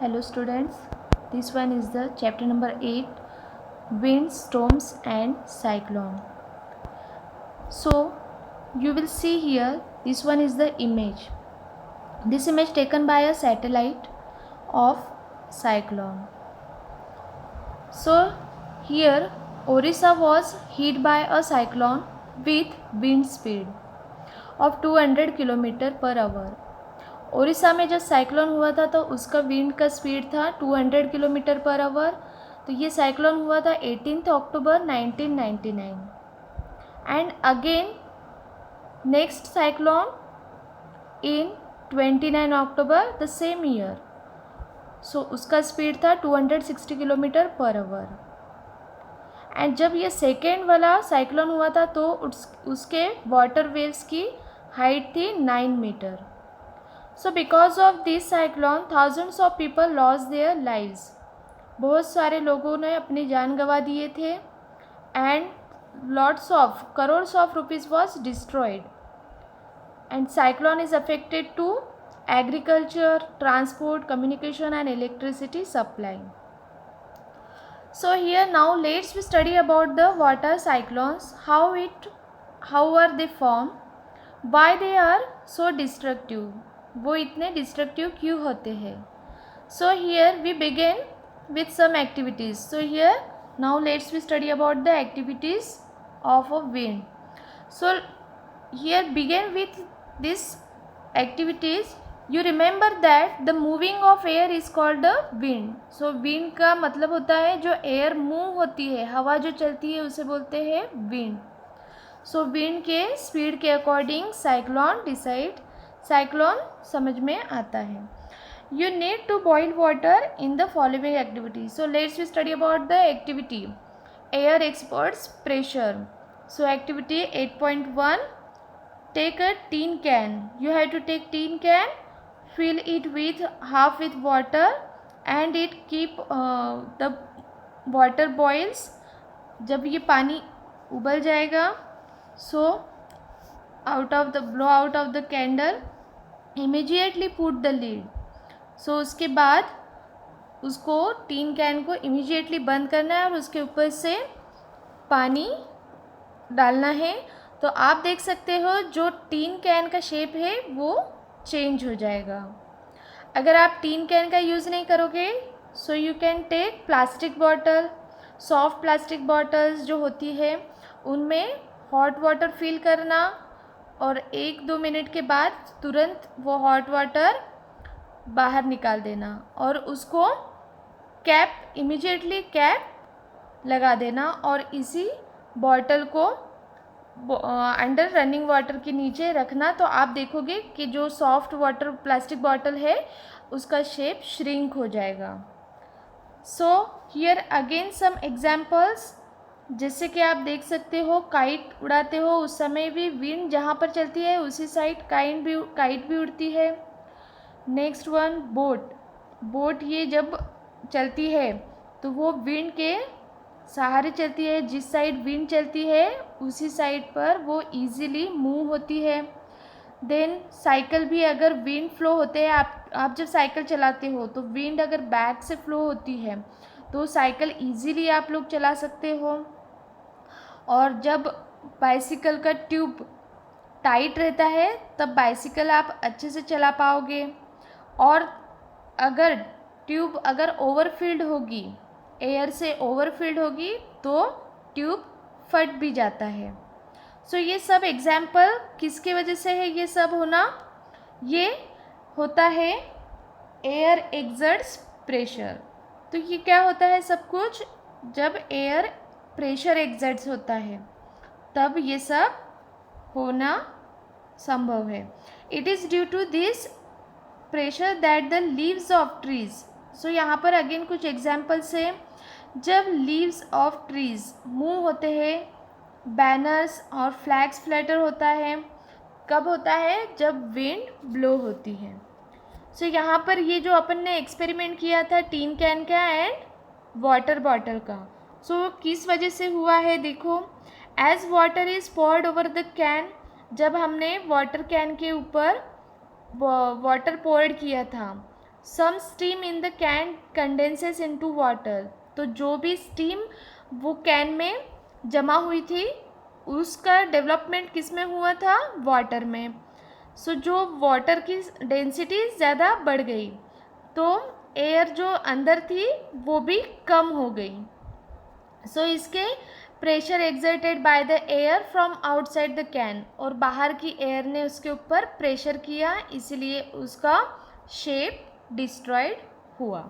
Hello students, this one is the chapter number 8, Wind, Storms and Cyclone. So you will see here, this one is the image. This image taken by a satellite of cyclone. So here Orissa was hit by a cyclone with wind speed of 200 km/h. Odisha में जब cyclone हुआ था तो उसका wind का speed था 200 km/h. तो ये साइक्लोन हुआ था 18 अक्टूबर 1999. And again next cyclone in 29 October the same year. So उसका स्पीड था 260 km/h. एंड जब ये सेकेंड वाला साइक्लोन हुआ था तो उसके वाटर वेव्स की हाइट थी 9 metre. So because of this cyclone, thousands of people lost their lives. बहुत सारे लोगों ने अपनी जान गंवा दिए थे. And lots of crores of rupees was destroyed. And cyclone is affected to agriculture, transport, communication and electricity supply. So here now let's study about the water cyclones. How are they formed? Why they are so destructive? वो इतने destructive क्यों होते हैं? So here we begin with some activities. So here now let's we study about the activities of a wind. So here begin with this activities. You remember that the moving of air is called the wind. So wind का मतलब होता है जो air move होती है, हवा जो चलती है उसे बोलते हैं विंड. सो विंड के स्पीड के अकॉर्डिंग साइक्लोन डिसाइड साइक्लोन समझ में आता है. You need to boil water in the following activity. So let's we study about the activity air experts pressure. So activity 8.1, take a tin can. You have to take tin can, fill it with half with water and it keep the water boils. जब ये पानी उबल जाएगा सो blow out of the candle, immediately put the lid. सो उसके बाद उसको tin can को immediately बंद करना है और उसके ऊपर से पानी डालना है. तो आप देख सकते हो जो टीन कैन का शेप है वो चेंज हो जाएगा. अगर आप टीन कैन का यूज़ नहीं करोगे so you can take plastic bottle. Soft plastic bottles जो होती है उनमें हॉट वाटर फिल करना और 1-2 मिनट के बाद तुरंत वो हॉट वाटर बाहर निकाल देना और उसको इमीडिएटली कैप लगा देना और इसी बॉटल को अंडर रनिंग वाटर के नीचे रखना. तो आप देखोगे कि जो सॉफ्ट वाटर प्लास्टिक बॉटल है उसका शेप श्रिंक हो जाएगा. So here again some examples. जैसे कि आप देख सकते हो काइट उड़ाते हो उस समय भी विंड जहाँ पर चलती है उसी साइड काइट भी उड़ती है. नेक्स्ट वन बोट ये जब चलती है तो वो विंड के सहारे चलती है. जिस साइड विंड चलती है उसी साइड पर वो इजीली मूव होती है. देन साइकिल भी अगर विंड फ्लो होते हैं आप जब साइकिल चलाते हो तो विंड अगर बैक से फ्लो होती है तो साइकिल इजीली आप लोग चला सकते हो. और जब बाइसिकल का ट्यूब टाइट रहता है तब बाइसिकल आप अच्छे से चला पाओगे. और अगर ट्यूब ओवरफिल्ड होगी, एयर से ओवरफिल्ड होगी तो ट्यूब फट भी जाता है. सो ये सब एग्जाम्पल किसके वजह से है ये सब होना? ये होता है एयर एक्सर्ट्स प्रेशर. तो ये क्या होता है सब कुछ? जब एयर प्रेशर एक्सर्ट्स होता है तब ये सब होना संभव है. It is due to this pressure that the leaves of trees. So यहाँ पर अगेन कुछ एग्जाम्पल्स है. जब लीव्स ऑफ ट्रीज मूव होते हैं, बैनर्स और फ्लैग्स फ्लटर होता है. कब होता है? जब विंड ब्लो होती है. सो यहाँ पर ये जो अपन ने एक्सपेरिमेंट किया था टीन कैन का एंड वाटर बॉटल का, सो किस वजह से हुआ है देखो. As water is poured over the can. जब हमने वाटर कैन के ऊपर वाटर पोर्ड किया था some steam in the can condenses into water, तो जो भी स्टीम वो कैन में जमा हुई थी उसका डेवलपमेंट किस में हुआ था, वाटर में। सो जो वाटर की डेंसिटी ज़्यादा बढ़ गई तो एयर जो अंदर थी वो भी कम हो गई। सो इसके pressure exerted by the air from outside the can, और बाहर की एयर ने उसके ऊपर प्रेशर किया, इसलिए उसका शेप डिस्ट्रॉयड हुआ।